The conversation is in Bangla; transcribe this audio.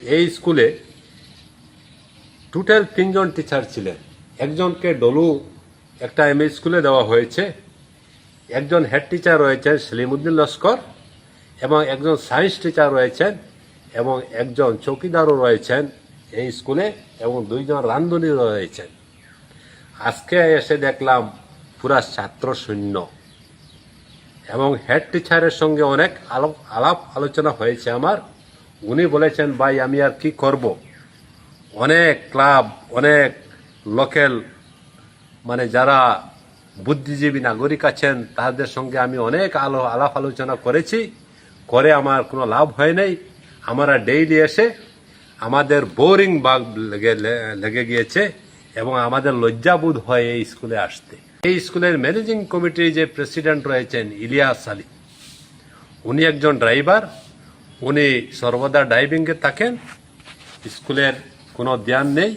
এই স্কুলে টোটাল 3 জন টিচার ছিলেন। একজনকে ডলু একটা এমএ স্কুলে দেওয়া হয়েছে, একজন হেড টিচার রয়েছেন সেলিমউদ্দিন লস্কর, এবং একজন সায়েন্স টিচার রয়েছেন, এবং একজন চৌকিদারও রয়েছেন এই স্কুলে, এবং 2 জন রান্ধনী রয়েছেন। আজকে এসে দেখলাম পুরা ছাত্র শূন্য, এবং হেড টিচারের সঙ্গে অনেক আলাপ আলোচনা হয়েছে আমার। উনি বলেছেন, ভাই আমি আর কি করব, অনেক ক্লাব, অনেক লোকাল যারা বুদ্ধিজীবী নাগরিক আছেন তাদের সঙ্গে আমি অনেক আলাপ আলোচনা করেছি, করে আমার কোনো লাভ হয় নাই। আমরা ডেইলি এসে আমাদের বোরিং বাগ লেগে গিয়েছে, এবং আমাদের লজ্জাবোধ হয় এই স্কুলে আসতে। এই স্কুলের ম্যানেজিং কমিটির যে প্রেসিডেন্ট রয়েছেন ইলিয়াস আলী, উনি একজন ড্রাইভার, উনি সর্বদা ড্রাইভিংয়ে থাকেন, স্কুলের কোনো ধ্যান নেই।